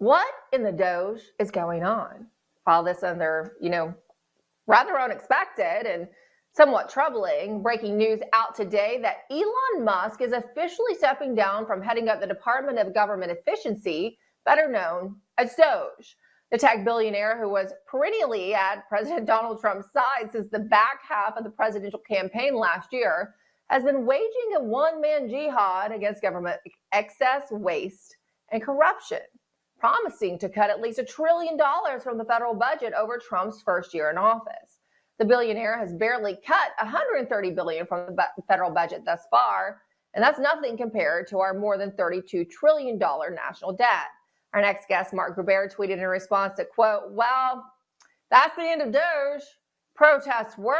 What in the Doge is going on? All this under, rather unexpected and somewhat troubling breaking news out today that Elon Musk is officially stepping down from heading up the Department of Government Efficiency, better known as Doge. The tech billionaire, who was perennially at President Donald Trump's side since the back half of the presidential campaign last year, has been waging a one-man jihad against government excess, waste, and corruption, promising to cut at least $1 trillion from the federal budget over Trump's first year in office. The billionaire has barely cut $130 billion from the federal budget thus far, and that's nothing compared to our more than $32 trillion national debt. Our next guest, Mark Grubert, tweeted in response to, quote, "Well, that's the end of Doge. Protests work.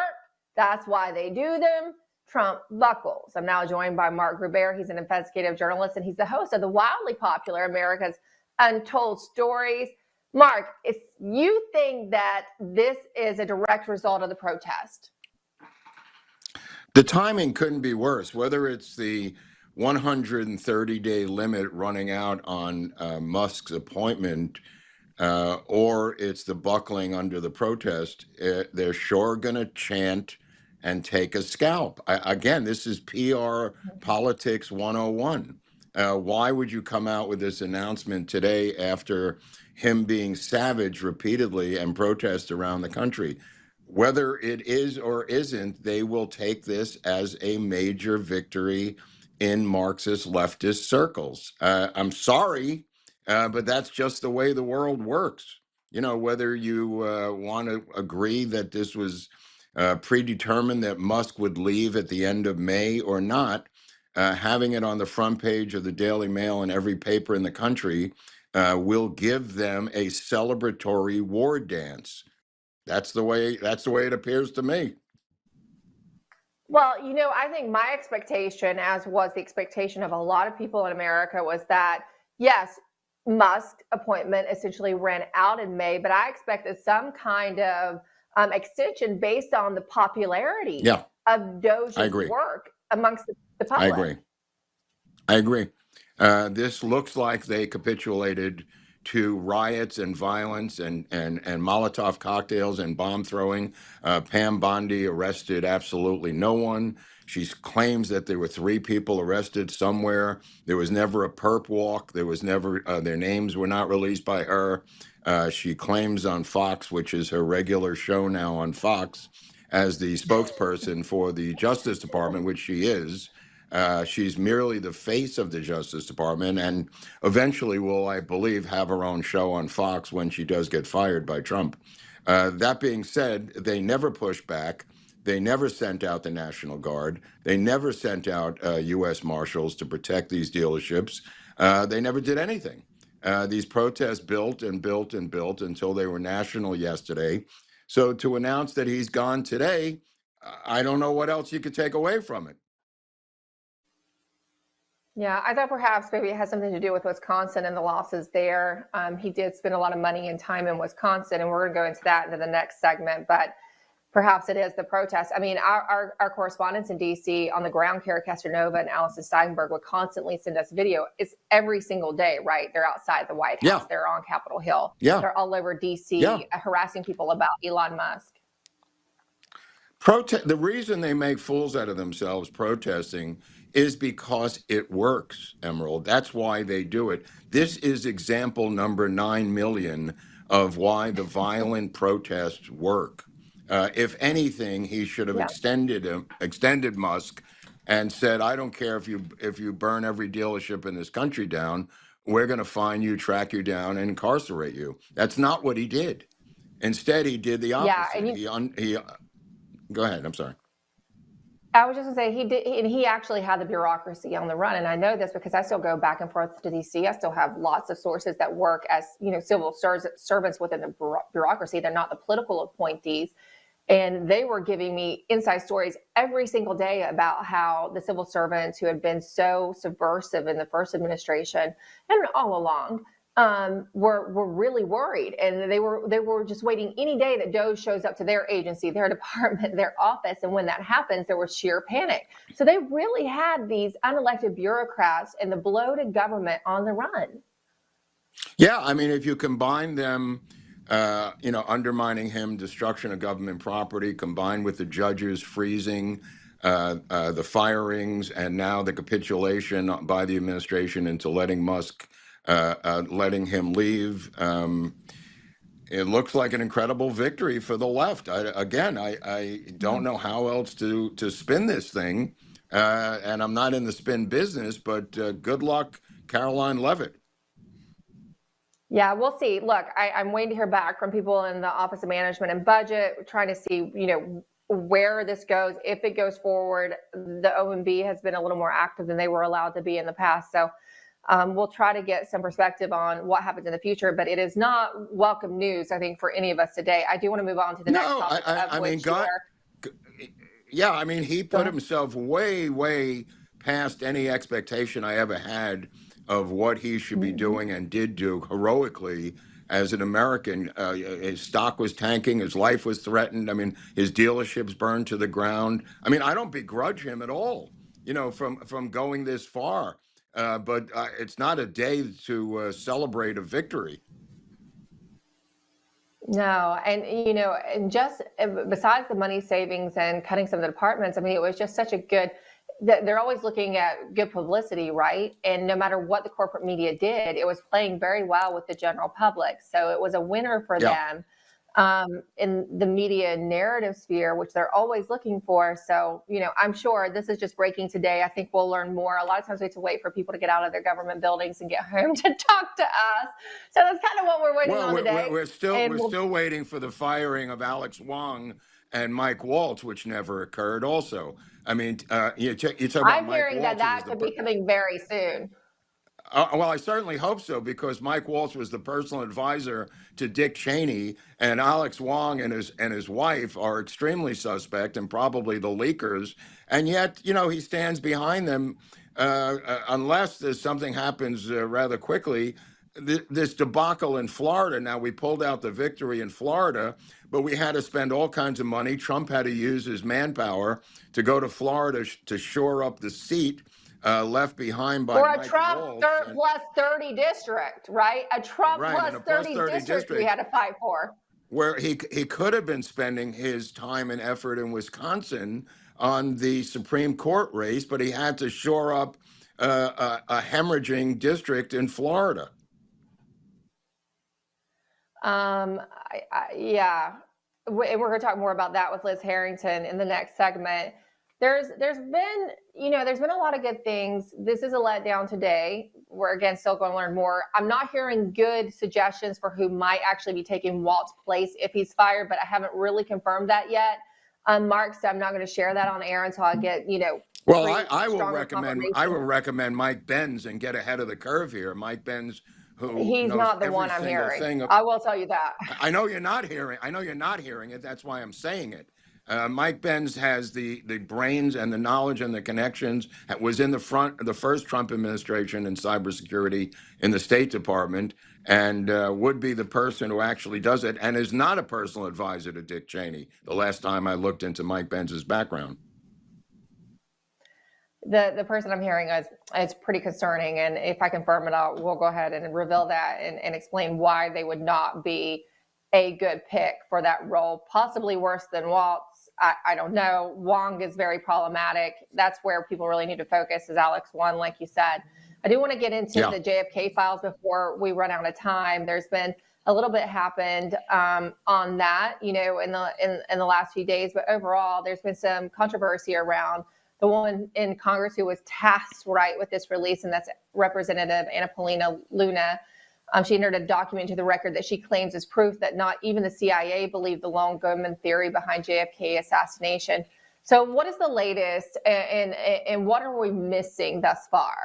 That's why they do them. Trump buckles." I'm now joined by Mark Grubert. He's an investigative journalist, and he's the host of the wildly popular America's Untold Stories. Mark, if you think that this is a direct result of the protest? The timing couldn't be worse, whether it's the 130-day limit running out on Musk's appointment or it's the buckling under the protest. They're sure going to chant and take a scalp. Again, this is PR politics 101. Why would you come out with this announcement today after him being savage repeatedly and protests around the country? Whether it is or isn't, they will take this as a major victory in Marxist leftist circles. I'm sorry, but that's just the way the world works. Whether you want to agree that this was predetermined that Musk would leave at the end of May or not, having it on the front page of the Daily Mail and every paper in the country will give them a celebratory war dance. That's the way it appears to me. Well, I think my expectation, as was the expectation of a lot of people in America, was that, yes, Musk's appointment essentially ran out in May, but I expected some kind of extension based on the popularity of Doge's work amongst the public. I agree. This looks like they capitulated to riots and violence and Molotov cocktails and bomb throwing. Pam Bondi arrested absolutely no one. She claims that there were 3 people arrested somewhere. There was never a perp walk. There was never, their names were not released by her. She claims on Fox, which is her regular show now on Fox, as the spokesperson for the Justice Department, which she is. She's merely the face of the Justice Department and eventually will, I believe, have her own show on Fox when she does get fired by Trump. That being said, they never pushed back. They never sent out the National Guard. They never sent out U.S. Marshals to protect these dealerships. They never did anything. These protests built and built and built until they were national yesterday. So to announce that he's gone today, I don't know what else you could take away from it. Yeah, I thought perhaps maybe it has something to do with Wisconsin and the losses there. He did spend a lot of money and time in Wisconsin, and we're going to go into that into the next segment. But perhaps it is the protest. I mean, our correspondents in D.C. on the ground, Kara Castronova and Allison Steinberg, would constantly send us video. It's every single day, right? They're outside the White House. They're on Capitol Hill. They're all over D.C. Harassing people about Elon Musk. The reason they make fools out of themselves protesting is because it works, Emerald. That's why they do it. This is example number 9 million of why the violent protests work. If anything, he should have extended Musk and said, I don't care if you burn every dealership in this country down, we're going to find you, track you down, and incarcerate you. That's not what he did. Instead, he did the opposite. Go ahead. I'm sorry. I was just going to say he did, and he actually had the bureaucracy on the run. And I know this because I still go back and forth to DC. I still have lots of sources that work as, civil servants within the bureaucracy. They're not the political appointees. And they were giving me inside stories every single day about how the civil servants who had been so subversive in the first administration and all along were really worried, and they were just waiting any day that Doge shows up to their agency, their department, their office, and when that happens, there was sheer panic. So they really had these unelected bureaucrats and the bloated government on the run. Yeah, I mean, if you combine them, undermining him, destruction of government property, combined with the judges freezing the firings, and now the capitulation by the administration into letting him leave. It looks like an incredible victory for the left. I don't know how else to spin this thing, and I'm not in the spin business, but good luck, Caroline Levitt. Yeah, we'll see. Look, I'm waiting to hear back from people in the Office of Management and Budget, trying to see, where this goes. If it goes forward, the OMB has been a little more active than they were allowed to be in the past. So we'll try to get some perspective on what happens in the future, but it is not welcome news, I think, for any of us today. I do want to move on to the next No, topic, I mean, God, yeah, I mean, he Go put ahead. himself way, way past any expectation I ever had of what he should be doing, and did do heroically as an American. His stock was tanking, his life was threatened. I mean, his dealerships burned to the ground. I mean, I don't begrudge him at all, from going this far. But it's not a day to celebrate a victory. No, and just besides the money savings and cutting some of the departments, I mean, it was just such a good. They're always looking at good publicity, right? And no matter what the corporate media did, it was playing very well with the general public. So it was a winner for Yeah. them in the media narrative sphere, which they're always looking for. So, I'm sure this is just breaking today. I think we'll learn more. A lot of times we have to wait for people to get out of their government buildings and get home to talk to us. So that's kind of what we're waiting Well, on today. we're still And we're still waiting for the firing of Alex Wong and Mike Waltz, which never occurred. Also, I mean, you talk about I'm Mike hearing that Waltz, who was that could be coming very soon. well, I certainly hope so, because Mike Waltz was the personal advisor to Dick Cheney, and Alex Wong and his wife are extremely suspect and probably the leakers. And yet, he stands behind them, unless there's something happens rather quickly. This debacle in Florida. Now, we pulled out the victory in Florida, but we had to spend all kinds of money. Trump had to use his manpower to go to Florida to shore up the seat left behind by For a Mike Trump Waltz. plus 30 district, right? A Trump Right, in plus a plus 30 30 district we district, had to fight for. where he could have been spending his time and effort in Wisconsin on the Supreme Court race, but he had to shore up a hemorrhaging district in Florida. Yeah, we're going to talk more about that with Liz Harrington in the next segment. There's been a lot of good things. This is a letdown today. We're again still going to learn more. I'm not hearing good suggestions for who might actually be taking Walt's place if he's fired, but I haven't really confirmed that yet. Mark said I'm not going to share that on air until I get Well, I will stronger recommend confirmation. Mike Benz and get ahead of the curve here. Mike Benz, who He's knows not the every one I'm single hearing. thing. I will tell you that. I know you're not hearing. I know you're not hearing it. That's why I'm saying it. Mike Benz has the brains and the knowledge and the connections. Was in the first Trump administration in cybersecurity in the State Department, and would be the person who actually does it, and is not a personal advisor to Dick Cheney. The last time I looked into Mike Benz's background. The person I'm hearing is pretty concerning, and if I confirm it, we'll go ahead and reveal that and explain why they would not be a good pick for that role. Possibly worse than Waltz. I don't know. Wong is very problematic. That's where people really need to focus, is Alex Wong, like you said. I do want to get into the JFK files before we run out of time. There's been a little bit happened on that, in the last few days, but overall, there's been some controversy around the woman in Congress who was tasked with this release, and that's Representative Anna Paulina Luna. She entered a document into the record that she claims is proof that not even the CIA believed the lone gunman theory behind JFK assassination. So what is the latest, and what are we missing thus far?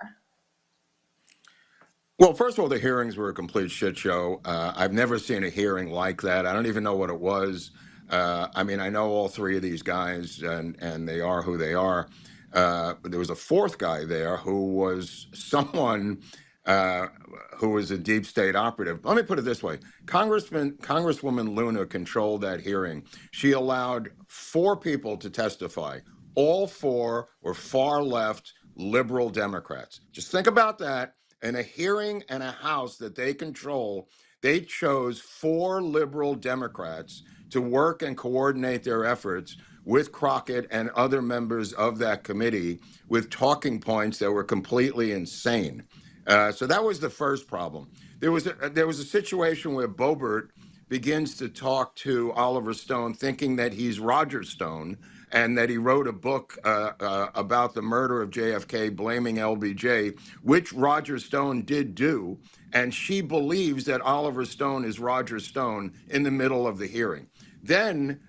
Well, first of all, the hearings were a complete shit show. I've never seen a hearing like that. I don't even know what it was. I mean, I know all three of these guys, and they are who they are. There was a fourth guy there who was someone who was a deep state operative. Let me put it this way. Congresswoman Luna controlled that hearing. She allowed 4 people to testify. All 4 were far left liberal Democrats. Just think about that. In a hearing and a House that they control, they chose 4 liberal Democrats to work and coordinate their efforts with Crockett and other members of that committee with talking points that were completely insane. So that was the first problem. There was a situation where Boebert begins to talk to Oliver Stone, thinking that he's Roger Stone and that he wrote a book about the murder of JFK, blaming LBJ, which Roger Stone did do. And she believes that Oliver Stone is Roger Stone in the middle of the hearing. Then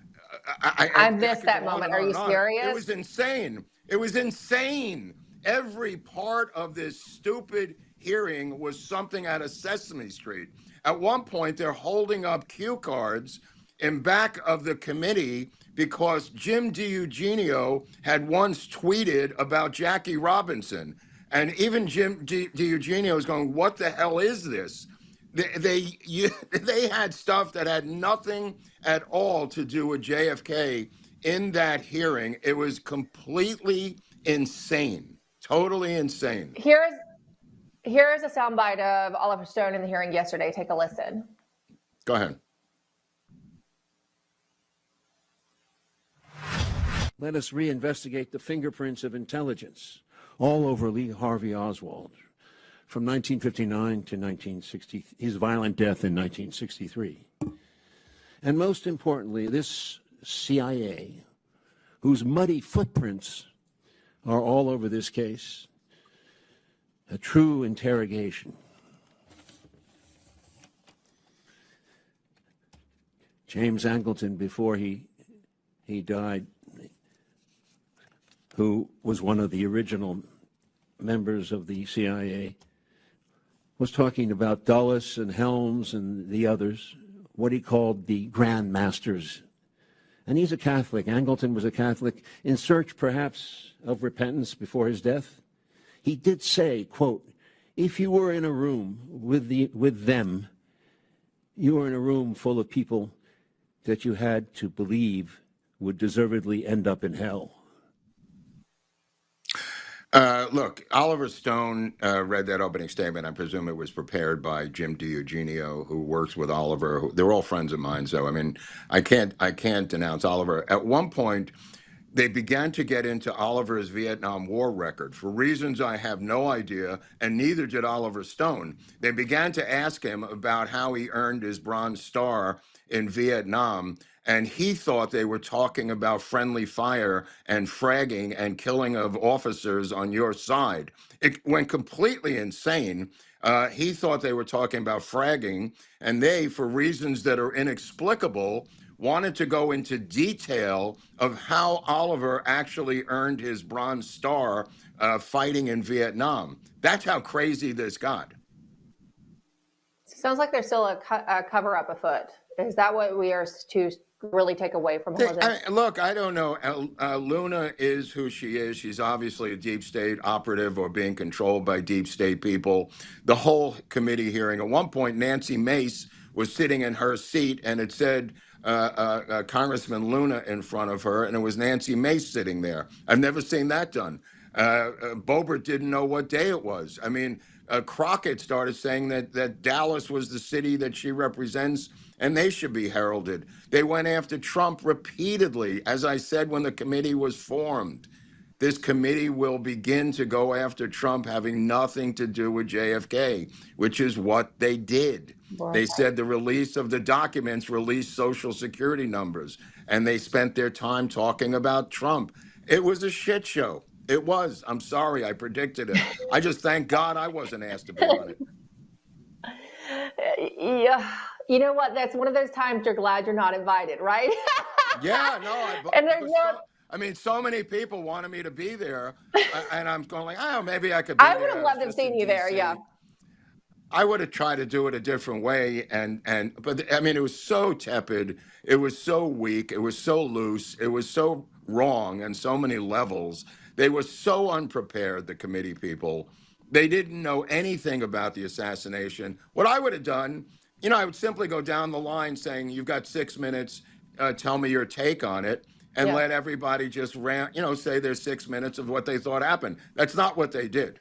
I missed that moment. Are you It serious? was insane. It was insane. Every part of this stupid hearing was something out of Sesame Street. At one point, they're holding up cue cards in back of the committee because Jim DiEugenio had once tweeted about Jackie Robinson. And even Jim DiEugenio is going, what the hell is this? They had stuff that had nothing at all to do with JFK in that hearing. It was completely insane, totally insane. Here's a soundbite of Oliver Stone in the hearing yesterday. Take a listen. Go ahead. Let us reinvestigate the fingerprints of intelligence all over Lee Harvey Oswald from 1959 to 1960, his violent death in 1963. And most importantly, this CIA, whose muddy footprints are all over this case, a true interrogation. James Angleton, before he died, who was one of the original members of the CIA, was talking about Dulles and Helms and the others, what he called the Grand Masters. And he's a Catholic. Angleton was a Catholic in search, perhaps, of repentance before his death. He did say, quote, if you were in a room with them, you were in a room full of people that you had to believe would deservedly end up in hell. Look, Oliver Stone read that opening statement. I presume it was prepared by Jim DiEugenio, who works with Oliver. They're all friends of mine, so I mean, I can't denounce Oliver. At one point, they began to get into Oliver's Vietnam War record for reasons I have no idea, and neither did Oliver Stone. They began to ask him about how he earned his Bronze Star in Vietnam, and he thought they were talking about friendly fire and fragging and killing of officers on your side. It went completely insane. He thought they were talking about fragging, and they, for reasons that are inexplicable, wanted to go into detail of how Oliver actually earned his Bronze Star fighting in Vietnam. That's how crazy this got. Sounds like there's still a cover-up afoot. Is that what we are to really take away from all this? Look, I don't know. Luna is who she is. She's obviously a deep state operative or being controlled by deep state people. The whole committee hearing, at one point, Nancy Mace was sitting in her seat and it said Congressman Luna in front of her, and it was Nancy Mace sitting there. I've never seen that done. Boebert didn't know what day it was. I mean, Crockett started saying that Dallas was the city that she represents and they should be heralded. They went after Trump repeatedly, as I said when the committee was formed. This committee will begin to go after Trump having nothing to do with JFK, which is what they did. Right. They said the release of the documents released Social Security numbers, and they spent their time talking about Trump. It was a shit show. It was. I'm sorry, I predicted it. I just thank God I wasn't asked to be on it. Yeah. You know what? That's one of those times you're glad you're not invited, right? Yeah, no. And there's no... I mean, so many people wanted me to be there, and I'm going like, oh, maybe I could be there. I would have loved to have seen you there, yeah. I would have tried to do it a different way, but I mean, it was so tepid, it was so weak, it was so loose, it was so wrong on so many levels. They were so unprepared, the committee people. They didn't know anything about the assassination. What I would have done, I would simply go down the line saying, you've got 6 minutes, tell me your take on it. And let everybody just say their 6 minutes of what they thought happened. That's not what they did.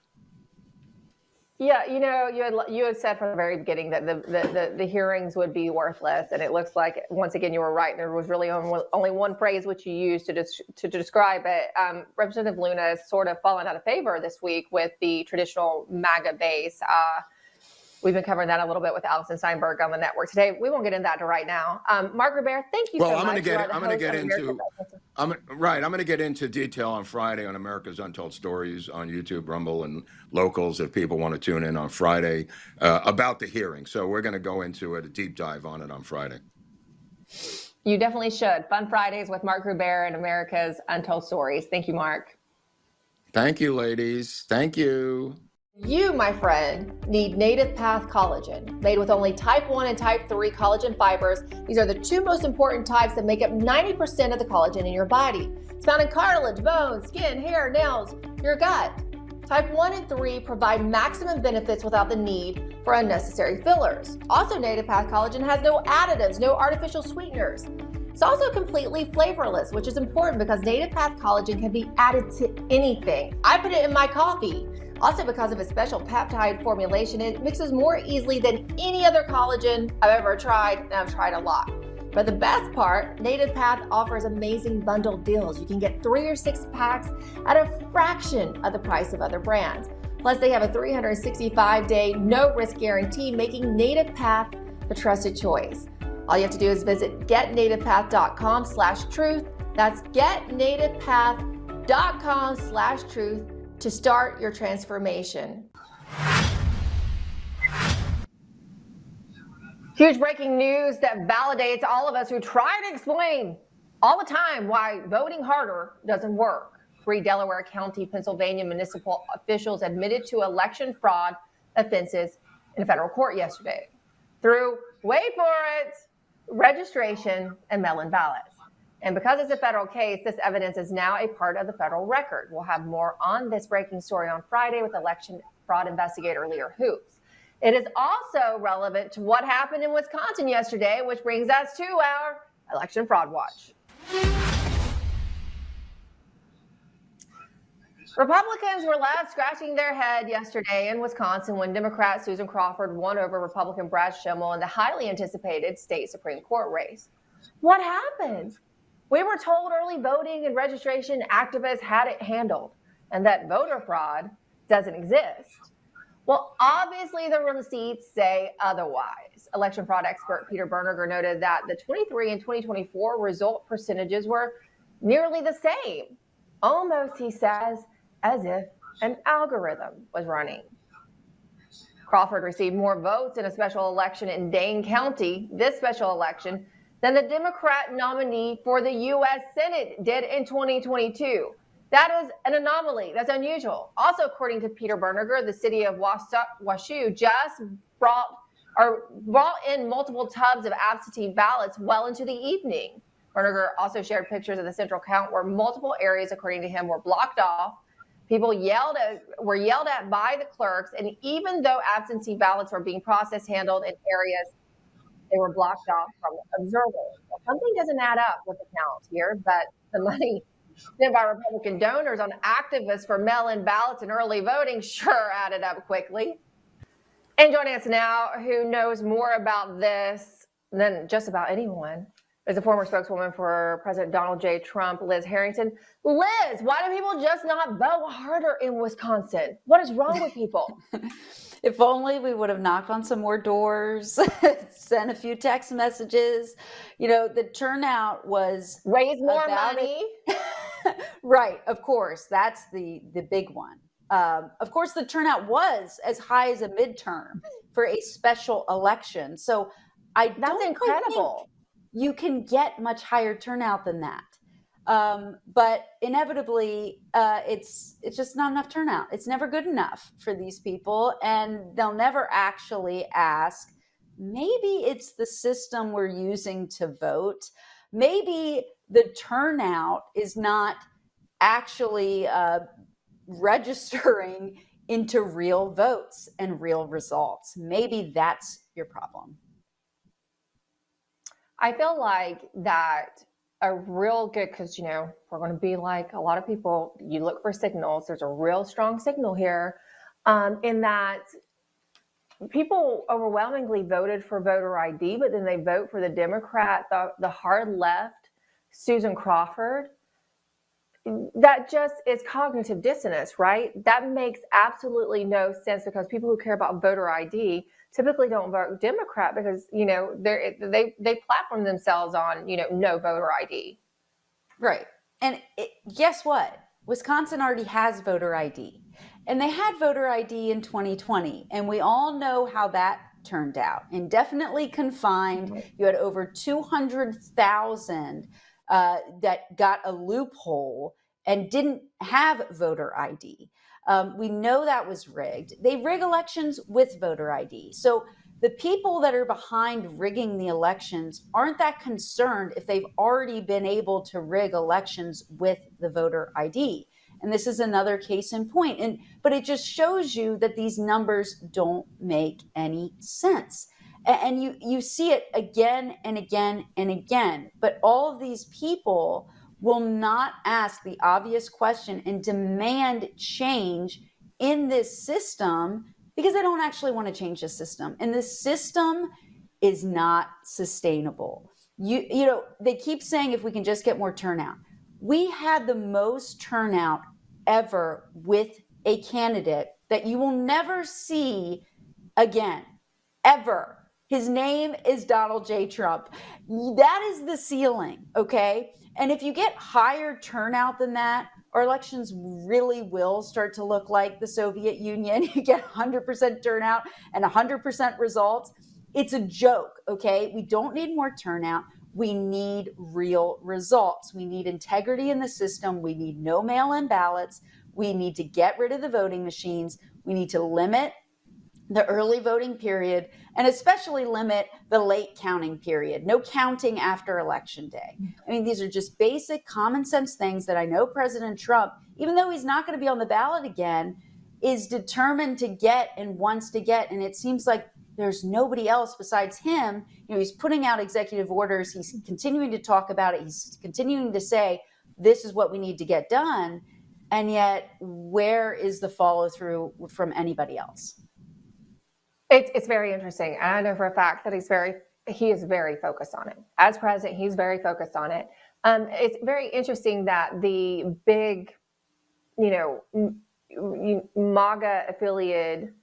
Yeah, you had said from the very beginning that the hearings would be worthless, and it looks like once again you were right. There was really only one phrase which you used to describe it. Representative Luna has sort of fallen out of favor this week with the traditional MAGA base. We've been covering that a little bit with Allison Steinberg on the network today. We won't get into that right now. Mark Rivera, thank you so much. I'm going to get into detail on Friday on America's Untold Stories on YouTube, Rumble, and Locals if people want to tune in on Friday about the hearing. So we're going to go into it, a deep dive on it on Friday. You definitely should. Fun Fridays with Mark Rivera and America's Untold Stories. Thank you, Mark. Thank you, ladies. Thank you. You, my friend, need Native Path Collagen. Made with only type 1 and type 3 collagen fibers, these are the two most important types that make up 90% of the collagen in your body. It's found in cartilage, bones, skin, hair, nails, your gut. Type 1 and 3 provide maximum benefits without the need for unnecessary fillers. Also, Native Path Collagen has no additives, no artificial sweeteners. It's also completely flavorless, which is important because Native Path Collagen can be added to anything. I put it in my coffee. Also, because of its special peptide formulation, it mixes more easily than any other collagen I've ever tried, and I've tried a lot. But the best part, Native Path offers amazing bundle deals. You can get 3 or 6 packs at a fraction of the price of other brands. Plus, they have a 365-day no-risk guarantee, making Native Path the trusted choice. All you have to do is visit getnativepath.com/truth. That's getnativepath.com/truth. to start your transformation. Huge breaking news that validates all of us who try to explain all the time why voting harder doesn't work. 3 Delaware County, Pennsylvania municipal officials admitted to election fraud offenses in a federal court yesterday through, wait for it, registration and mail-in ballots. And because it's a federal case, this evidence is now a part of the federal record. We'll have more on this breaking story on Friday with election fraud investigator Lear Hoops. It is also relevant to what happened in Wisconsin yesterday, which brings us to our election fraud watch. Republicans were left scratching their head yesterday in Wisconsin when Democrat Susan Crawford won over Republican Brad Schimel in the highly anticipated state Supreme Court race. What happened? We were told early voting and registration activists had it handled and that voter fraud doesn't exist. Well, obviously the receipts say otherwise. Election fraud expert Peter Berniger noted that the 23 and 2024 result percentages were nearly the same. Almost, he says, as if an algorithm was running. Crawford received more votes in a special election in Dane County, this special election, than the Democrat nominee for the U.S. Senate did in 2022. That is an anomaly. That's unusual. Also, according to Peter Berniger, the city of Washoe just brought in multiple tubs of absentee ballots well into the evening. Berniger also shared pictures of the central count where multiple areas, according to him, were blocked off. People were yelled at by the clerks, and even though absentee ballots were being processed, handled in areas, they were blocked off from observers. Well, something doesn't add up with the count here, but the money spent by Republican donors on activists for mail-in ballots and early voting sure added up quickly. And joining us now, who knows more about this than just about anyone, is a former spokeswoman for President Donald J. Trump, Liz Harrington. Liz, why do people just not vote harder in Wisconsin? What is wrong with people? If only we would have knocked on some more doors, sent a few text messages. You know, the turnout was raise more money. Right, of course, that's the big one. Of course, the turnout was as high as a midterm for a special election. So that's incredible. You can get much higher turnout than that. But inevitably, it's just not enough turnout. It's never good enough for these people, and they'll never actually ask, maybe it's the system we're using to vote. Maybe the turnout is not actually registering into real votes and real results. Maybe that's your problem. I feel like that a real good, because, you know, we're going to be like a lot of people, you look for signals. There's a real strong signal here in that people overwhelmingly voted for voter ID, but then they vote for the Democrat, the hard left, Susan Crawford. That just is cognitive dissonance, right? That makes absolutely no sense, because people who care about voter ID typically don't vote Democrat, because they platform themselves on no voter ID. Right. And guess what? Wisconsin already has voter ID. And they had voter ID in 2020. And we all know how that turned out. Indefinitely confined. You had over 200,000 that got a loophole and didn't have voter ID. We know that was rigged. They rig elections with voter ID. So the people that are behind rigging the elections aren't that concerned if they've already been able to rig elections with the voter ID. And this is another case in point. But it just shows you that these numbers don't make any sense. And you see it again and again and again. But all of these people will not ask the obvious question and demand change in this system, because they don't actually want to change the system. And the system is not sustainable. They keep saying if we can just get more turnout. We had the most turnout ever with a candidate that you will never see again, ever. His name is Donald J. Trump. That is the ceiling, okay? And if you get higher turnout than that, our elections really will start to look like the Soviet Union. You get 100% turnout and 100% results. It's a joke, okay? We don't need more turnout. We need real results. We need integrity in the system. We need no mail-in ballots. We need to get rid of the voting machines. We need to limit the early voting period, and especially limit the late counting period. No counting after Election Day. I mean, these are just basic common sense things that I know President Trump, even though he's not going to be on the ballot again, is determined to get and wants to get. And it seems like there's nobody else besides him. He's putting out executive orders. He's continuing to talk about it. He's continuing to say, this is what we need to get done. And yet, where is the follow through from anybody else? It's very interesting. And I know for a fact that he is very focused on it. As president, he's very focused on it. It's very interesting that the big, MAGA affiliated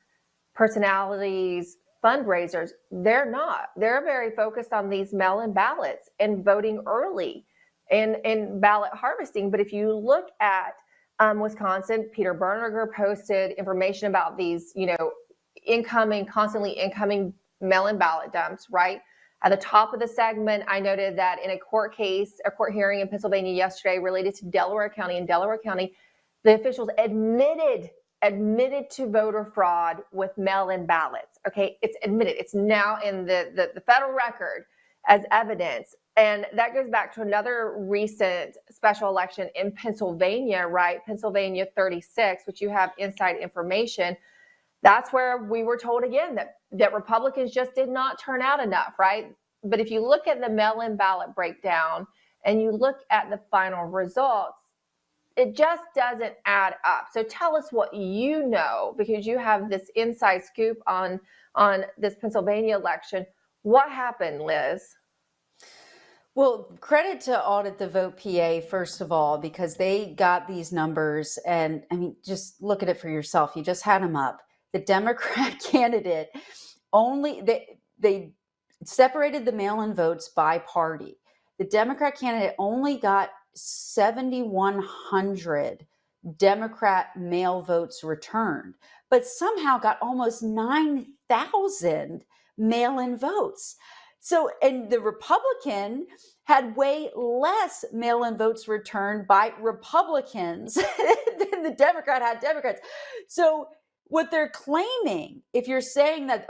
personalities, fundraisers, they're not. They're very focused on these mail-in ballots and voting early and ballot harvesting. But if you look at Wisconsin, Peter Bernberger posted information about these, constantly incoming mail-in ballot dumps, right? At the top of the segment, I noted that in a court hearing in Pennsylvania yesterday related to Delaware County, the officials admitted to voter fraud with mail-in ballots. Okay, it's admitted. It's now in the federal record as evidence. And that goes back to another recent special election in Pennsylvania, right? Pennsylvania 36, which you have inside information. That's where we were told again that Republicans just did not turn out enough, right? But if you look at the mail-in ballot breakdown and you look at the final results, it just doesn't add up. So tell us what you know, because you have this inside scoop on this Pennsylvania election. What happened, Liz? Well, credit to Audit the Vote PA, first of all, because they got these numbers. And I mean, just look at it for yourself. You just had them up. The Democrat candidate they separated the mail-in votes by party. The Democrat candidate only got 7,100 Democrat mail votes returned, but somehow got almost 9,000 mail-in votes. So, and the Republican had way less mail-in votes returned by Republicans than the Democrat had Democrats. So what they're claiming, if you're saying that,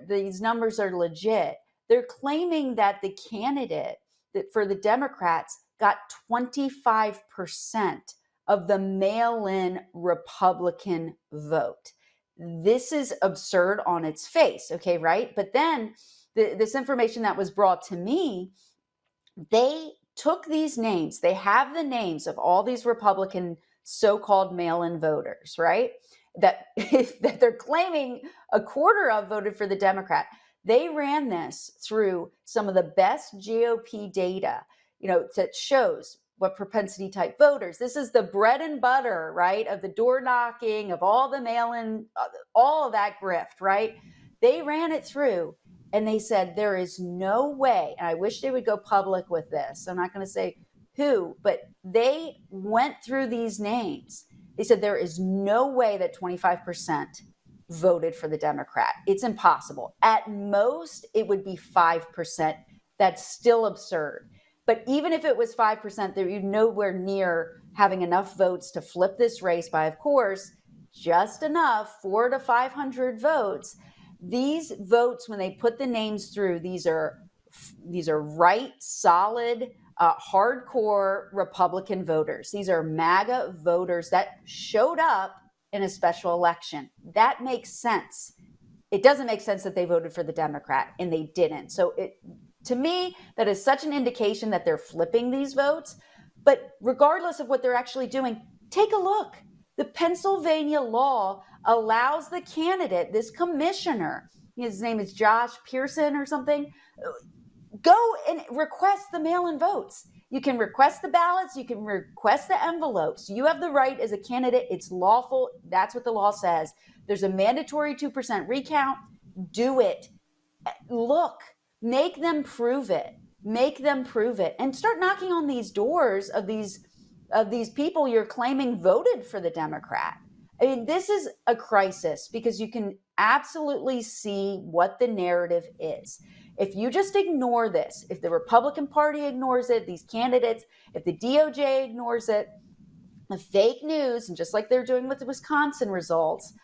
these numbers are legit, they're claiming that the candidate that for the Democrats got 25% of the mail-in Republican vote. This is absurd on its face, okay, right? But then this information that was brought to me, they took these names, they have the names of all these Republican so-called mail-in voters, right? that that they're claiming a quarter of voted for the Democrat. They ran this through some of the best GOP data, that shows what propensity type voters. This is the bread and butter, right, of the door knocking, of all the mail-in, all of that grift, right? They ran it through and they said there is no way, and I wish they would go public with this. I'm not going to say who, but they went through these names. They said there is no way that 25% voted for the Democrat. It's impossible. At most, it would be 5%. That's still absurd. But even if it was 5%, they're nowhere near having enough votes to flip this race by, of course, just enough, 400 to 500 votes. These votes, when they put the names through, these are right, solid, hardcore Republican voters. These are MAGA voters that showed up in a special election. That makes sense. It doesn't make sense that they voted for the Democrat, and they didn't. So to me, that is such an indication that they're flipping these votes. But regardless of what they're actually doing, take a look. The Pennsylvania law allows the candidate, this commissioner, his name is Josh Pearson or something, go and request the mail-in votes. You can request the ballots. You can request the envelopes. You have the right as a candidate. It's lawful. That's what the law says. There's a mandatory 2% recount. Do it. Look, make them prove it. Make them prove it. And start knocking on these doors of these people you're claiming voted for the Democrat. I mean, this is a crisis because you can absolutely see what the narrative is. If you just ignore this, if the Republican Party ignores it, these candidates, if the DOJ ignores it, the fake news, and just like they're doing with the Wisconsin results,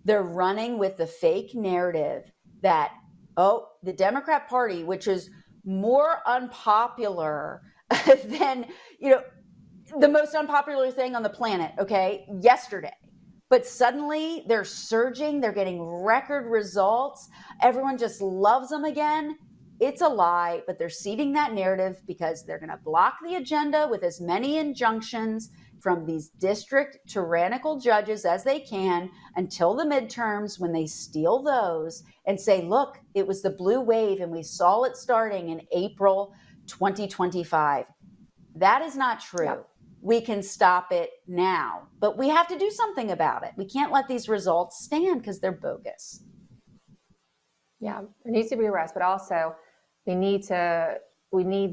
they're running with the fake narrative that, the Democrat Party, which is more unpopular than, the most unpopular thing on the planet, yesterday. But suddenly they're surging, they're getting record results. Everyone just loves them again. It's a lie, but they're seeding that narrative because they're going to block the agenda with as many injunctions from these district tyrannical judges as they can until the midterms, when they steal those and say, look, it was the blue wave and we saw it starting in April 2025. That is not true. Yeah. We can stop it now, but we have to do something about it. We can't let these results stand because they're bogus. Yeah, there needs to be arrest, but also we need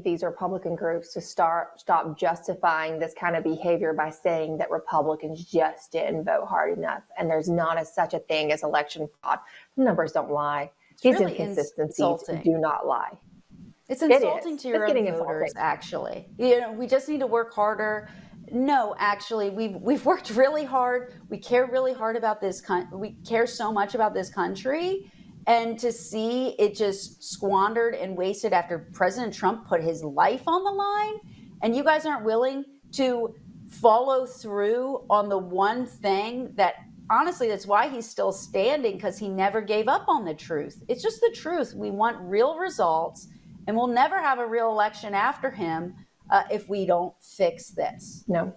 these Republican groups to stop justifying this kind of behavior by saying that Republicans just didn't vote hard enough, and there's not such a thing as election fraud. The numbers don't lie. These really inconsistencies do not lie. It's insulting to your own voters, actually. We just need to work harder. No, actually, we've worked really hard. We care really hard about this. We care so much about this country. And to see it just squandered and wasted after President Trump put his life on the line, and you guys aren't willing to follow through on the one thing that, honestly, that's why he's still standing, because he never gave up on the truth. It's just the truth. We want real results. And we'll never have a real election after him if we don't fix this. No.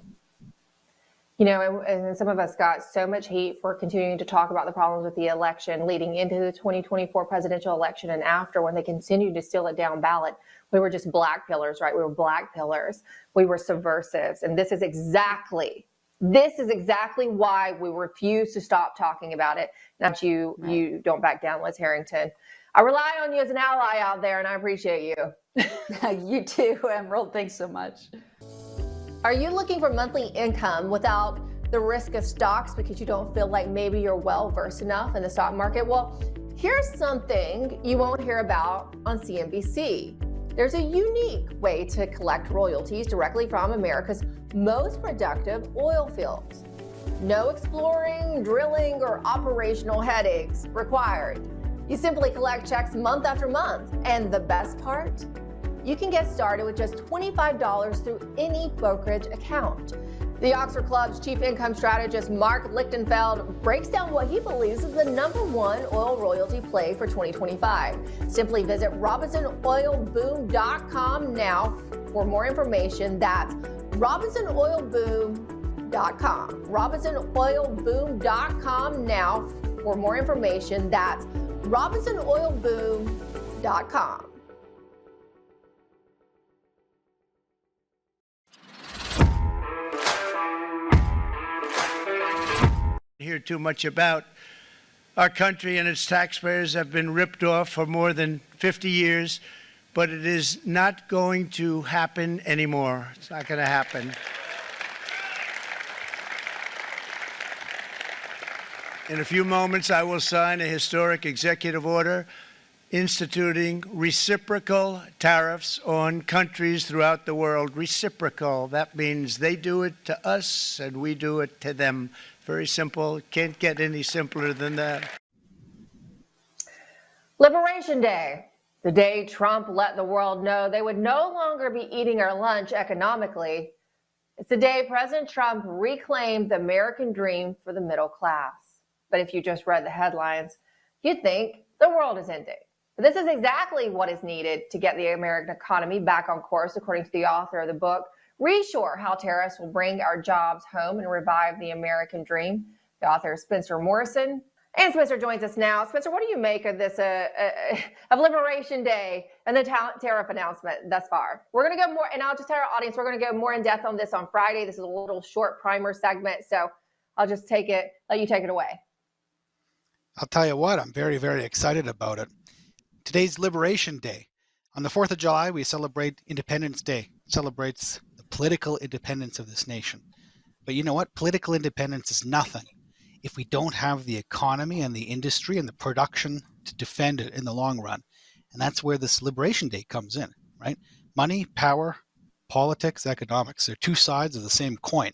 And some of us got so much hate for continuing to talk about the problems with the election leading into the 2024 presidential election and after, when they continued to steal it down ballot. We were just black pillars, right? We were black pillars. We were subversives. And this is exactly why we refuse to stop talking about it. Now you don't back down, Liz Harrington. I rely on you as an ally out there, and I appreciate you. You too, Emerald. Thanks so much. Are you looking for monthly income without the risk of stocks because you don't feel like maybe you're well versed enough in the stock market? Well, here's something you won't hear about on CNBC. There's a unique way to collect royalties directly from America's most productive oil fields. No exploring, drilling, or operational headaches required. You simply collect checks month after month. And the best part? You can get started with just $25 through any brokerage account. The Oxford Club's chief income strategist, Mark Lichtenfeld, breaks down what he believes is the #1 oil royalty play for 2025. Simply visit RobinsonOilBoom.com now for more information. That's RobinsonOilBoom.com. RobinsonOilBoom.com. RobinsonOilBoom.com now for more information. That's RobinsonOilBoom.com. Hear too much about our country and its taxpayers have been ripped off for more than 50 years, but it is not going to happen anymore. It's not going to happen. In a few moments, I will sign a historic executive order instituting reciprocal tariffs on countries throughout the world. Reciprocal, that means they do it to us and we do it to them. Very simple. Can't get any simpler than that. Liberation Day, the day Trump let the world know they would no longer be eating our lunch economically. It's the day President Trump reclaimed the American dream for the middle class. But if you just read the headlines, you'd think the world is ending. But this is exactly what is needed to get the American economy back on course, according to the author of the book, Reshore: How Tariffs Will Bring Our Jobs Home and Revive the American Dream. The author is Spencer Morrison. And Spencer joins us now. Spencer, what do you make of this, of Liberation Day and the tariff announcement thus far? We're going to go more, and I'll just tell our audience, we're going to go more in depth on this on Friday. This is a little short primer segment, so I'll just let you take it away. I'll tell you what, I'm very, very excited about it. Today's Liberation Day. On the 4th of July, we celebrate Independence Day. It celebrates the political independence of this nation. But you know what? Political independence is nothing if we don't have the economy and the industry and the production to defend it in the long run. And that's where this Liberation Day comes in, right? Money, power, politics, economics. They're two sides of the same coin.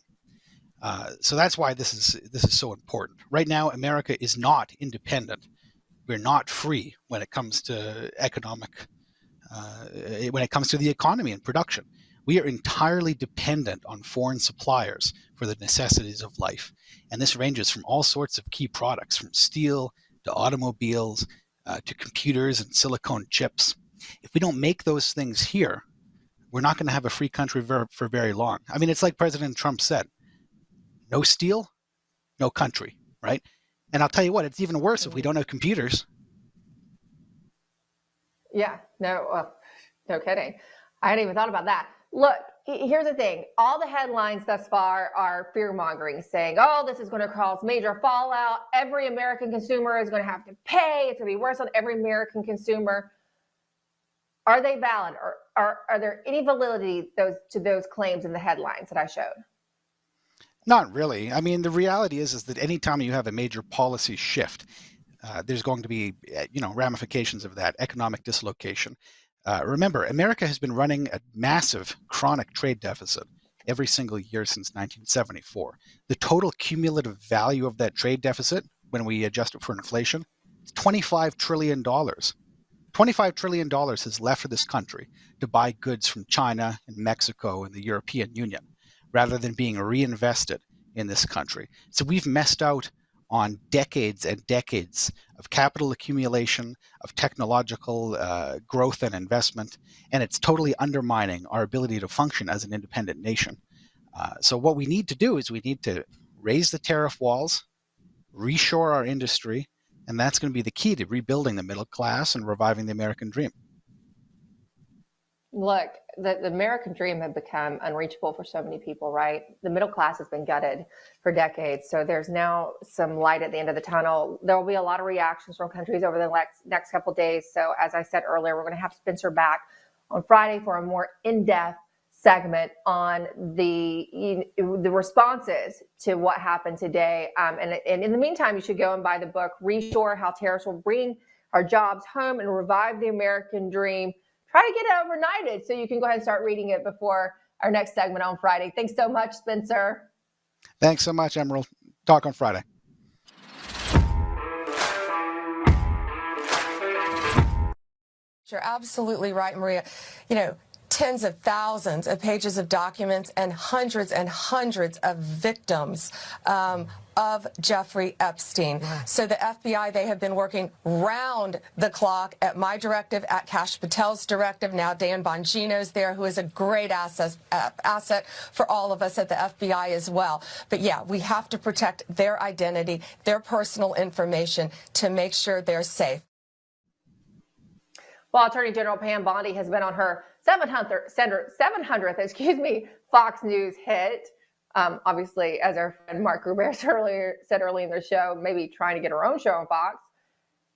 So that's why this is so important. Right now, America is not independent. We're not free when it comes to when it comes to the economy and production. We are entirely dependent on foreign suppliers for the necessities of life. And this ranges from all sorts of key products, from steel to automobiles to computers and silicone chips. If we don't make those things here, we're not going to have a free country for very long. I mean, it's like President Trump said, no steel, no country, right? And I'll tell you what, it's even worse if we don't have computers. Yeah, no kidding. I hadn't even thought about that. Look, here's the thing. All the headlines thus far are fear-mongering, saying, oh, this is going to cause major fallout. Every American consumer is going to have to pay. It's going to be worse on every American consumer. Are they valid? Or are there any validity to those claims in the headlines that I showed? Not really. I mean, the reality is that anytime you have a major policy shift, there's going to be, ramifications of that, economic dislocation. Remember, America has been running a massive chronic trade deficit every single year since 1974. The total cumulative value of that trade deficit, when we adjust it for inflation, is $25 trillion. $25 trillion has left for this country to buy goods from China and Mexico and the European Union, rather than being reinvested in this country. So we've messed out on decades and decades of capital accumulation, of technological growth and investment, and it's totally undermining our ability to function as an independent nation. So what we need to do is we need to raise the tariff walls, reshore our industry, and that's going to be the key to rebuilding the middle class and reviving the American dream. Look, the American dream had become unreachable for so many people, right? The middle class has been gutted for decades. So there's now some light at the end of the tunnel. There will be a lot of reactions from countries over the next couple of days. So as I said earlier, we're going to have Spencer back on Friday for a more in-depth segment on the responses to what happened today. And in the meantime, you should go and buy the book, Reshore: How Tariffs Will Bring Our Jobs Home and Revive the American Dream. Try to get it overnighted so you can go ahead and start reading it before our next segment on Friday. Thanks so much, Spencer. Thanks so much, Emerald. Talk on Friday. You're absolutely right, Maria. tens of thousands of pages of documents and hundreds of victims of Jeffrey Epstein. So the FBI, they have been working round the clock at my directive, at Kash Patel's directive. Now Dan Bongino's there, who is a great asset for all of us at the FBI as well. But yeah, we have to protect their identity, their personal information to make sure they're safe. Well, Attorney General Pam Bondi has been on her 700th Fox News hit. Obviously, as our friend Mark Gruber said earlier in the show, maybe trying to get her own show on Fox.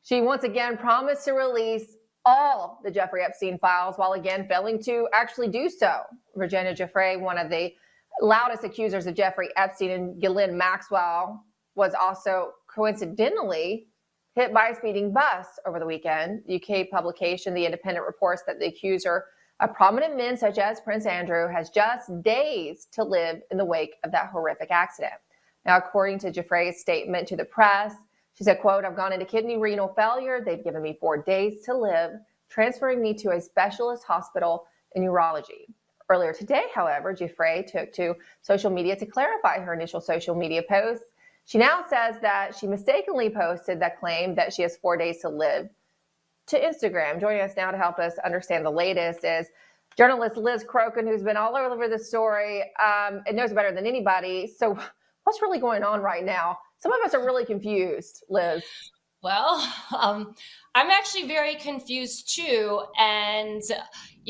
She once again promised to release all the Jeffrey Epstein files while again failing to actually do so. Virginia Giuffre, one of the loudest accusers of Jeffrey Epstein, and Ghislaine Maxwell was also coincidentally hit by a speeding bus over the weekend. UK publication The Independent reports that the accuser, a prominent men such as Prince Andrew, has just days to live in the wake of that horrific accident. Now, according to Giuffre's statement to the press, she said, quote, "I've gone into kidney renal failure. They've given me 4 days to live, transferring me to a specialist hospital in urology." Earlier today, however, Giuffre took to social media to clarify her initial social media posts. She now says that she mistakenly posted that claim that she has 4 days to live to Instagram. Joining us now to help us understand the latest is journalist Liz Crokin, who's been all over the story and knows better than anybody. So what's really going on right now? Some of us are really confused, Liz. Well, I'm actually very confused too. And,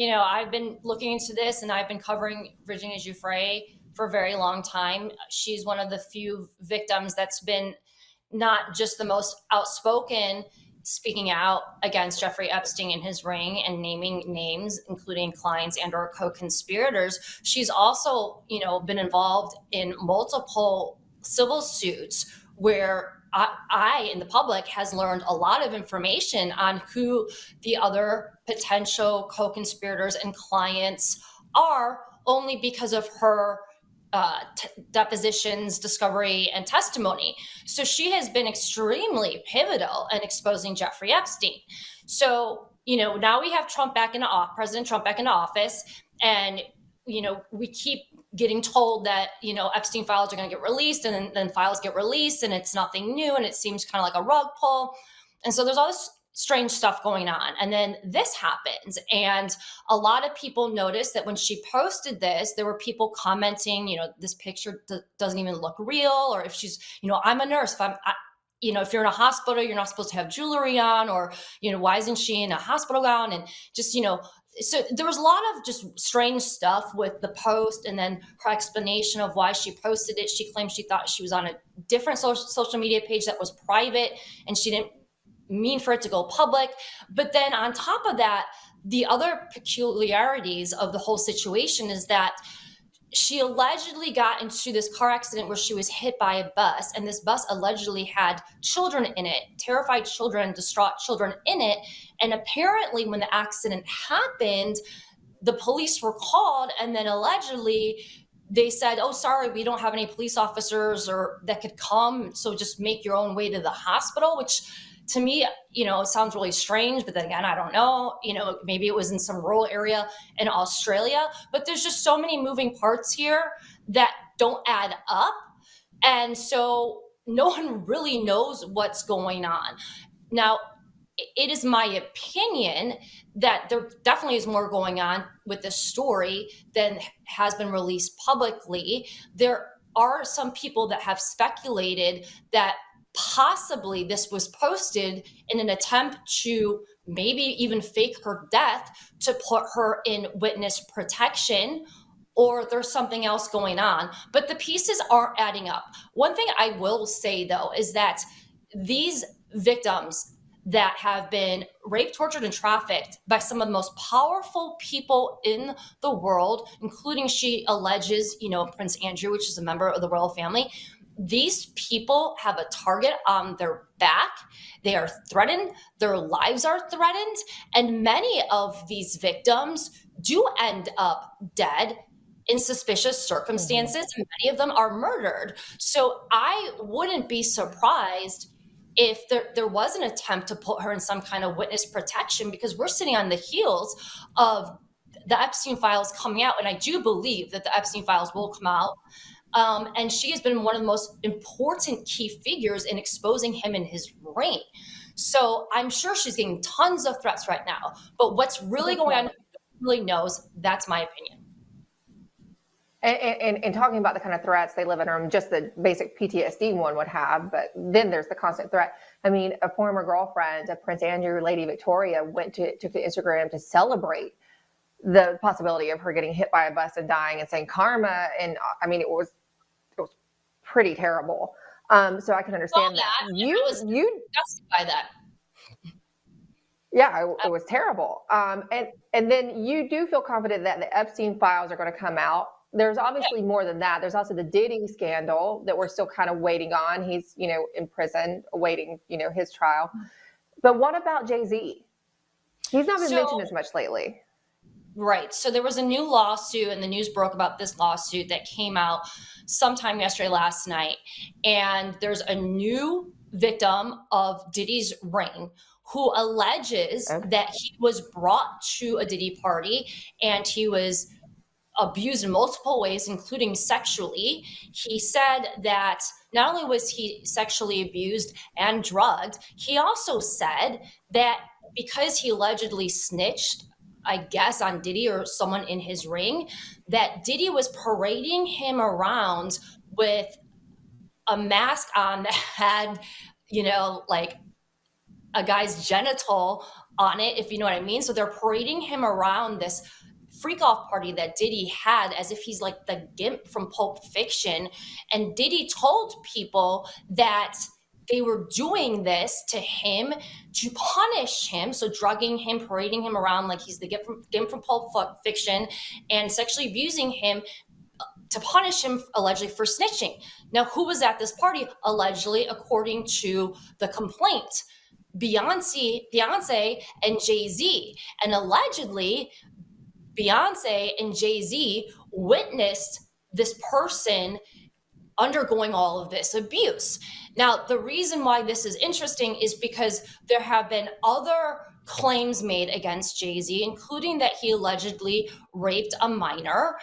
I've been looking into this and I've been covering Virginia Giuffre for a very long time. She's one of the few victims that's been not just the most outspoken speaking out against Jeffrey Epstein in his ring and naming names, including clients and or co-conspirators. She's also, been involved in multiple civil suits where I, in the public, has learned a lot of information on who the other potential co-conspirators and clients are, only because of her depositions, discovery, and testimony. So she has been extremely pivotal in exposing Jeffrey Epstein. So, now we have President Trump back in office, and, we keep getting told that, Epstein files are going to get released, and then files get released, and it's nothing new, and it seems kind of like a rug pull. And so there's all this strange stuff going on. And then this happens. And a lot of people noticed that when she posted this, there were people commenting, this picture doesn't even look real. Or if she's, I'm a nurse. If you're in a hospital, you're not supposed to have jewelry on, or, why isn't she in a hospital gown? And just, so there was a lot of just strange stuff with the post, and then her explanation of why she posted it. She claimed she thought she was on a different social media page that was private, and she didn't mean for it to go public. But then on top of that, the other peculiarities of the whole situation is that she allegedly got into this car accident where she was hit by a bus, and this bus allegedly had children in it, terrified children, distraught children in it. And apparently when the accident happened, the police were called, and then allegedly they said, "Oh, sorry, we don't have any police officers or that could come, so just make your own way to the hospital," which to me, it sounds really strange, but then again, I don't know, maybe it was in some rural area in Australia, but there's just so many moving parts here that don't add up. And so no one really knows what's going on. Now, it is my opinion that there definitely is more going on with this story than has been released publicly. There are some people that have speculated that possibly this was posted in an attempt to maybe even fake her death to put her in witness protection, or there's something else going on. But the pieces aren't adding up. One thing I will say, though, is that these victims that have been raped, tortured, and trafficked by some of the most powerful people in the world, including, she alleges, Prince Andrew, which is a member of the royal family. These people have a target on their back. They are threatened. Their lives are threatened. And many of these victims do end up dead in suspicious circumstances. And many of them are murdered. So I wouldn't be surprised if there was an attempt to put her in some kind of witness protection, because we're sitting on the heels of the Epstein files coming out, and I do believe that the Epstein files will come out. And she has been one of the most important key figures in exposing him in his reign. So I'm sure she's getting tons of threats right now. But what's really going on, really knows. That's my opinion. And talking about the kind of threats they live under, just the basic PTSD one would have, but then there's the constant threat. I mean, a former girlfriend of Prince Andrew, Lady Victoria, took to Instagram to celebrate the possibility of her getting hit by a bus and dying and saying karma. And I mean, it was pretty terrible. So I can understand that. You disgusted by that. Yeah, it was terrible. And then you do feel confident that the Epstein files are going to come out. There's obviously more than that. There's also the Diddy scandal that we're still kind of waiting on. He's, in prison awaiting, his trial. But what about Jay-Z? He's not been mentioned as much lately. Right. So there was a new lawsuit, and the news broke about this lawsuit that came out sometime last night. And there's a new victim of Diddy's reign who alleges that he was brought to a Diddy party and he was abused in multiple ways, including sexually. He said that not only was he sexually abused and drugged, he also said that because he allegedly snitched, I guess, on Diddy or someone in his ring, that Diddy was parading him around with a mask on that had, like a guy's genital on it, if you know what I mean. So they're parading him around this freak off party that Diddy had as if he's like the Gimp from Pulp Fiction. And Diddy told people that they were doing this to him to punish him. So drugging him, parading him around like he's the Gimp from Pulp Fiction, and sexually abusing him to punish him allegedly for snitching. Now, who was at this party? Allegedly, according to the complaint, Beyonce and Jay-Z. And allegedly, Beyonce and Jay-Z witnessed this person undergoing all of this abuse. Now, the reason why this is interesting is because there have been other claims made against Jay-Z, including that he allegedly raped a minor.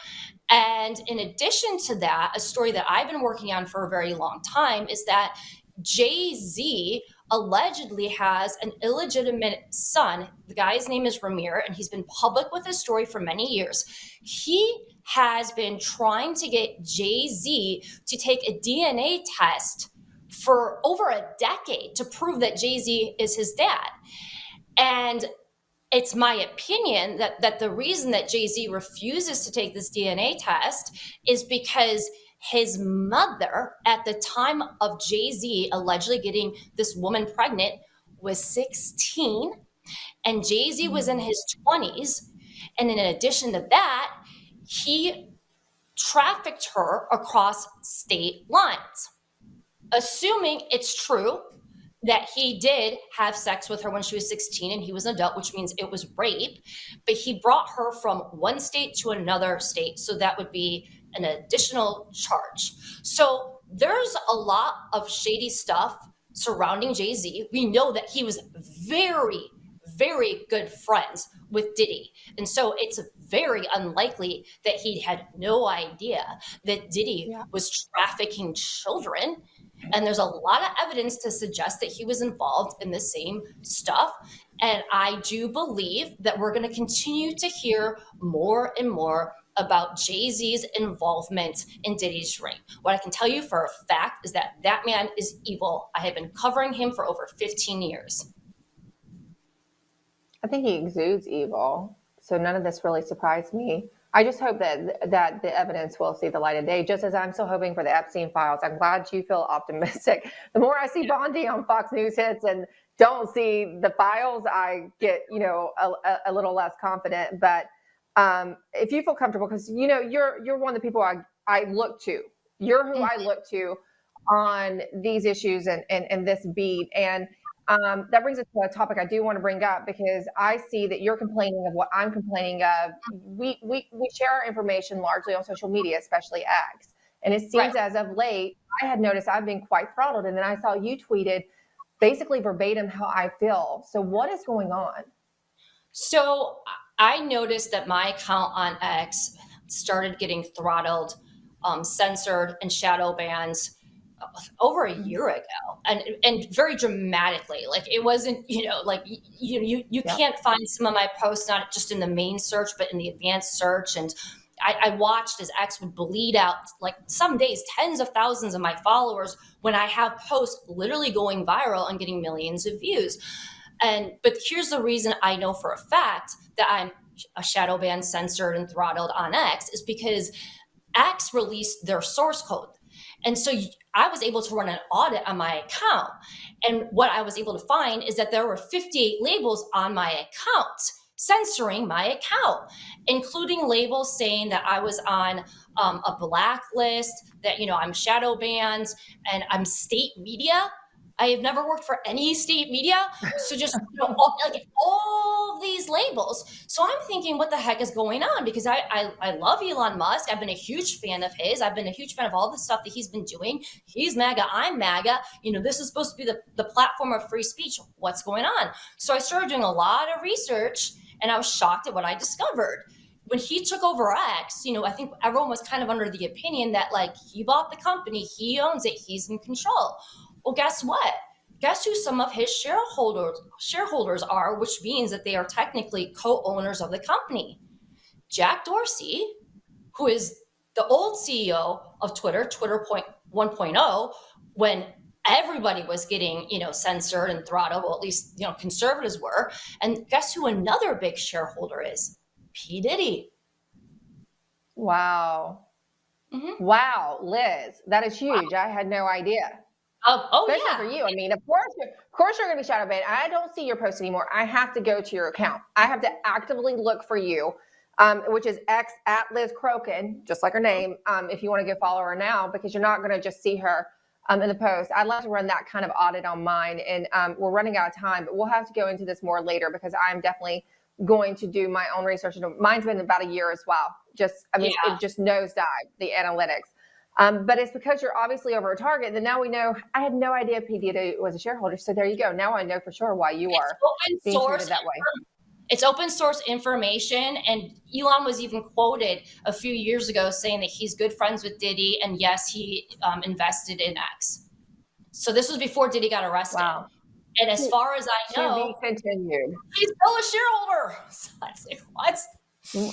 And in addition to that, a story that I've been working on for a very long time is that Jay-Z allegedly has an illegitimate son. The guy's name is Ramir, and he's been public with his story for many years. He has been trying to get Jay-Z to take a DNA test for over a decade to prove that Jay-Z is his dad. And it's my opinion that the reason that Jay-Z refuses to take this DNA test is because his mother, at the time of Jay-Z allegedly getting this woman pregnant, was 16, and Jay-Z was in his 20s. And in addition to that, he trafficked her across state lines. Assuming it's true that he did have sex with her when she was 16 and he was an adult, which means it was rape, but he brought her from one state to another state. So that would be an additional charge. So there's a lot of shady stuff surrounding Jay-Z. We know that he was very, very good friends with Diddy. And so it's very unlikely that he had no idea that Diddy was trafficking children. And there's a lot of evidence to suggest that he was involved in the same stuff. And I do believe that we're going to continue to hear more and more about Jay-Z's involvement in Diddy's reign. What I can tell you for a fact is that that man is evil. I have been covering him for over 15 years. I think he exudes evil. So none of this really surprised me. I just hope that the evidence will see the light of day, just as I'm still hoping for the Epstein files. I'm glad you feel optimistic. The more I see Bondi on Fox News Hits and don't see the files, I get, a little less confident. But if you feel comfortable, because, you're one of the people I look to. You're who I look to on these issues and this beat. And that brings us to a topic I do want to bring up, because I see that you're complaining of what I'm complaining of. We share our information largely on social media, especially X. And it seems as of late, I had noticed I've been quite throttled. And then I saw you tweeted basically verbatim how I feel. So what is going on? So I noticed that my account on X started getting throttled, censored, and shadow banned over a year ago, and very dramatically. Like, it wasn't, like, you Yep. can't find some of my posts not just in the main search but in the advanced search. And I watched as X would bleed out, like, some days tens of thousands of my followers when I have posts literally going viral and getting millions of views. But here's the reason I know for a fact that I'm a shadow banned, censored, and throttled on X is because X released their source code. And so I was able to run an audit on my account. And what I was able to find is that there were 58 labels on my account censoring my account, including labels saying that I was on a blacklist, that, I'm shadow banned, and I'm state media. I have never worked for any state media. So just all these labels. So I'm thinking, what the heck is going on? Because I love Elon Musk. I've been a huge fan of his. I've been a huge fan of all the stuff that he's been doing. He's MAGA, I'm MAGA. This is supposed to be the platform of free speech. What's going on? So I started doing a lot of research, and I was shocked at what I discovered. When he took over X, I think everyone was kind of under the opinion that, like, he bought the company, he owns it, he's in control. Well, guess what? Guess who some of his shareholders are, which means that they are technically co-owners of the company. Jack Dorsey, who is the old CEO of Twitter 1.0, when everybody was getting, censored and throttled, well, at least, conservatives were. And guess who another big shareholder is? P. Diddy. Wow. Mm-hmm. Wow, Liz, that is huge. Wow. I had no idea. Especially for you. I mean, of course you're going to be shadow banned. I don't see your post anymore. I have to go to your account. I have to actively look for you, which is X at Liz Crokin, just like her name. If you want to go follow her now, because you're not going to just see her in the post. I'd love to run that kind of audit on mine, and we're running out of time, but we'll have to go into this more later because I'm definitely going to do my own research. Mine's been about a year as well. It just nosedived, the analytics. But it's because you're obviously over a target that now we know. I had no idea P. Diddy was a shareholder. So there you go. Now I know for sure why you are being treated that way. It's open source information. And Elon was even quoted a few years ago saying that he's good friends with Diddy. And yes, he invested in X. So this was before Diddy got arrested. Wow. And as far as I know, to be continued. He's still a shareholder. So I was like, what?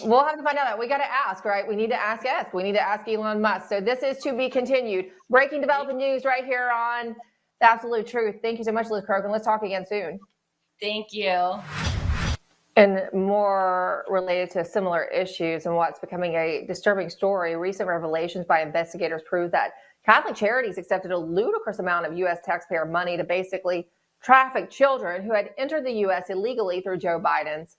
We'll have to find out that. We got to ask, right? We need to ask X. We need to ask Elon Musk. So this is to be continued. Breaking developing news right here on The Absolute Truth. Thank you so much, Liz Crokin. Let's talk again soon. Thank you. And more related to similar issues and what's becoming a disturbing story, recent revelations by investigators prove that Catholic Charities accepted a ludicrous amount of U.S. taxpayer money to basically traffic children who had entered the U.S. illegally through Joe Biden's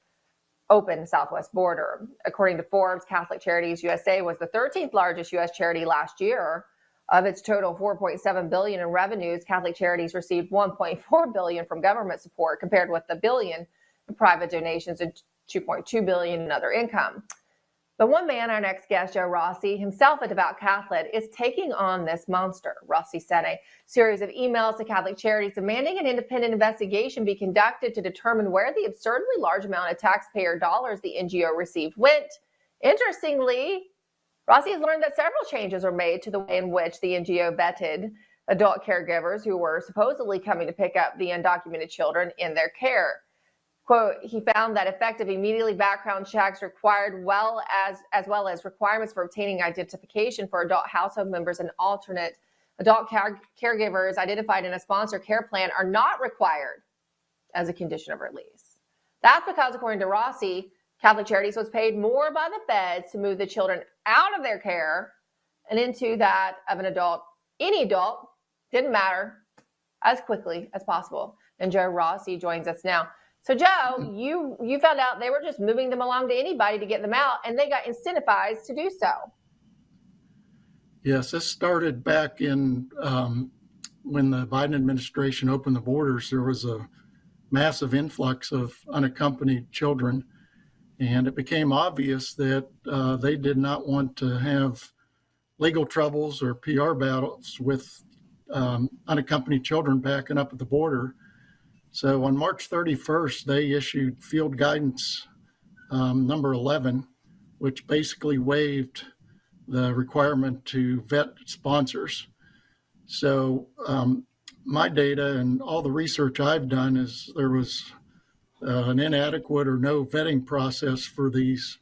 open southwest border. According to Forbes, Catholic Charities USA was the 13th largest U.S. charity last year. Of its total $4.7 billion in revenues, Catholic Charities received $1.4 billion from government support, compared with the $1 billion in private donations and $2.2 billion in other income. But one man, our next guest, Joe Rossi, himself a devout Catholic, is taking on this monster. Rossi sent a series of emails to Catholic Charities demanding an independent investigation be conducted to determine where the absurdly large amount of taxpayer dollars the NGO received went. Interestingly, Rossi has learned that several changes were made to the way in which the NGO vetted adult caregivers who were supposedly coming to pick up the undocumented children in their care. Quote, he found that effective immediately background checks required as well as requirements for obtaining identification for adult household members and alternate adult caregivers identified in a sponsor care plan are not required as a condition of release. That's because, according to Rossi, Catholic Charities was paid more by the feds to move the children out of their care and into that of an adult, any adult, didn't matter, as quickly as possible. And Joe Rossi joins us now. So, Joe, you found out they were just moving them along to anybody to get them out, and they got incentivized to do so. Yes, this started back in when the Biden administration opened the borders. There was a massive influx of unaccompanied children, and it became obvious that they did not want to have legal troubles or PR battles with unaccompanied children backing up at the border. So on March 31st, they issued field guidance number 11, which basically waived the requirement to vet sponsors. So my data and all the research I've done is there was an inadequate or no vetting process for these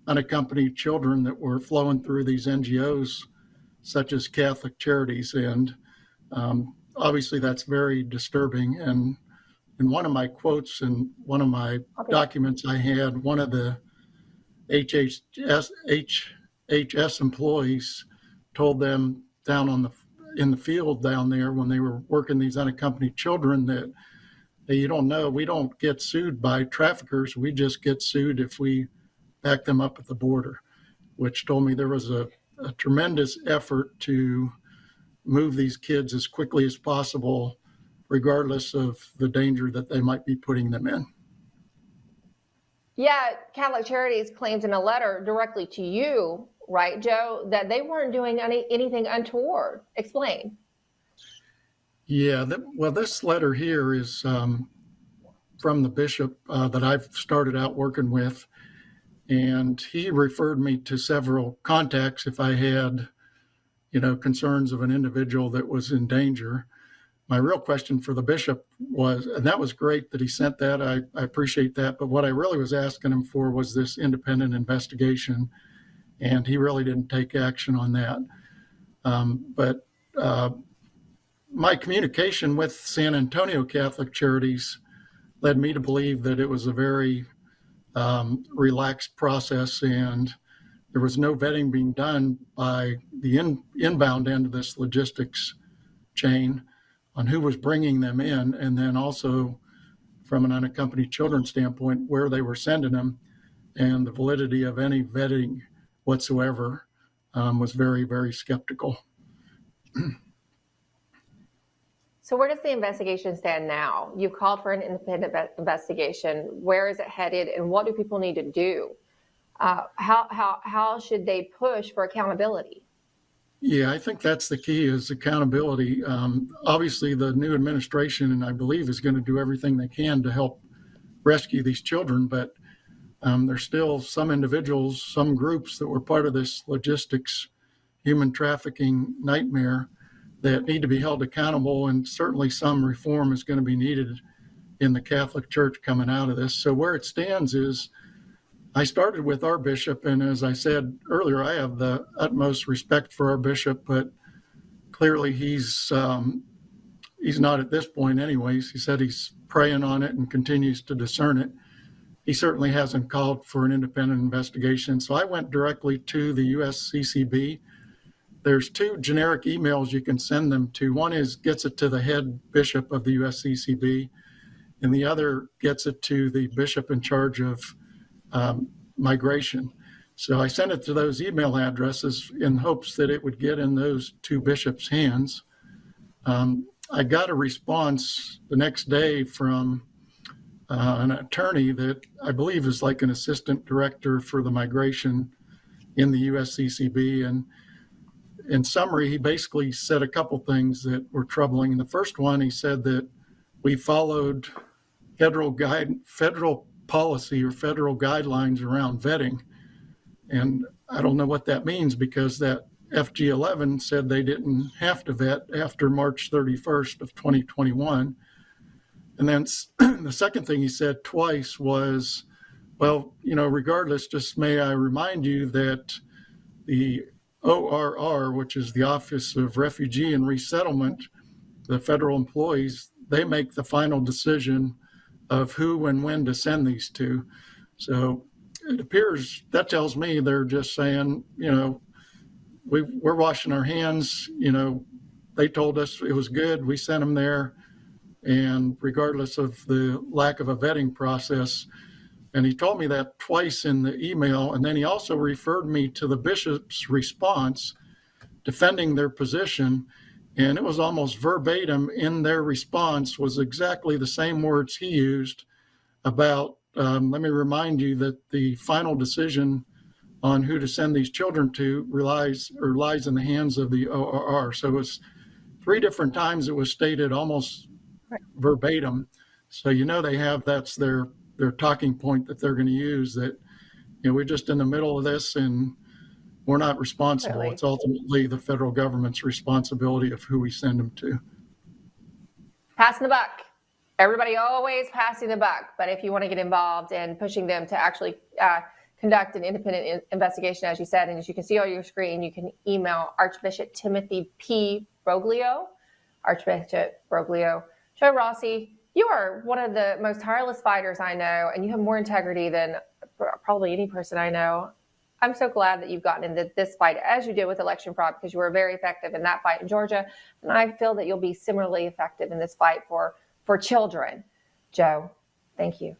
unaccompanied children that were flowing through these NGOs, such as Catholic Charities. And obviously that's very disturbing. And in one of my quotes in one of my documents I had, one of the HHS employees told them down in the field down there when they were working these unaccompanied children that, hey, you don't know, we don't get sued by traffickers. We just get sued if we back them up at the border, which told me there was a tremendous effort to move these kids as quickly as possible, regardless of the danger that they might be putting them in. Yeah, Catholic Charities claims in a letter directly to you, right, Joe, that they weren't doing anything untoward. Explain. Yeah, well, this letter here is from the bishop that I've started out working with, and he referred me to several contacts if I had, concerns of an individual that was in danger. My real question for the bishop was, and that was great that he sent that, I appreciate that, but what I really was asking him for was this independent investigation, and he really didn't take action on that. But my communication with San Antonio Catholic Charities led me to believe that it was a very relaxed process, and there was no vetting being done by the inbound end of this logistics chain on who was bringing them in, and then also from an unaccompanied children standpoint, where they were sending them, and the validity of any vetting whatsoever was very, very skeptical. So where does the investigation stand now? You've called for an independent investigation. Where is it headed, and what do people need to do? How should they push for accountability? Yeah, I think that's the key, is accountability. Obviously, the new administration, and I believe, is going to do everything they can to help rescue these children, but there's still some individuals, some groups that were part of this logistics, human trafficking nightmare that need to be held accountable, and certainly some reform is going to be needed in the Catholic Church coming out of this. So where it stands is, I started with our bishop, and as I said earlier, I have the utmost respect for our bishop, but clearly he's not at this point anyways. He said he's praying on it and continues to discern it. He certainly hasn't called for an independent investigation. So I went directly to the USCCB. There's two generic emails you can send them to. One gets it to the head bishop of the USCCB, and the other gets it to the bishop in charge of migration. So I sent it to those email addresses in hopes that it would get in those two bishops' hands. I got a response the next day from an attorney that I believe is like an assistant director for the migration in the USCCB. And in summary, he basically said a couple things that were troubling. The first one, he said that we followed federal policy or federal guidelines around vetting. And I don't know what that means, because that FG11 said they didn't have to vet after March 31st of 2021. And then the second thing he said twice was, well, regardless, just may I remind you that the ORR, which is the Office of Refugee and Resettlement, the federal employees, they make the final decision of who and when to send these to. So it appears that tells me they're just saying, we're washing our hands. They told us it was good. We sent them there. And regardless of the lack of a vetting process, and he told me that twice in the email. And then he also referred me to the bishop's response defending their position. And it was almost verbatim in their response was exactly the same words he used about, let me remind you that the final decision on who to send these children to lies in the hands of the ORR. So it was 3 different times it was stated almost verbatim. So, that's their talking point that they're going to use, that we're just in the middle of this, and we're not responsible. Really? It's ultimately the federal government's responsibility of who we send them to. Passing the buck. Everybody always passing the buck. But if you want to get involved in pushing them to actually conduct an independent investigation, as you said, and as you can see on your screen, you can email Archbishop Timothy P. Broglio, Archbishop Broglio. Joe Rossi, you are one of the most tireless fighters I know, and you have more integrity than probably any person I know. I'm so glad that you've gotten into this fight as you did with election fraud, because you were very effective in that fight in Georgia. And I feel that you'll be similarly effective in this fight for children. Joe, thank you.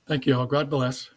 Thank you all. God bless.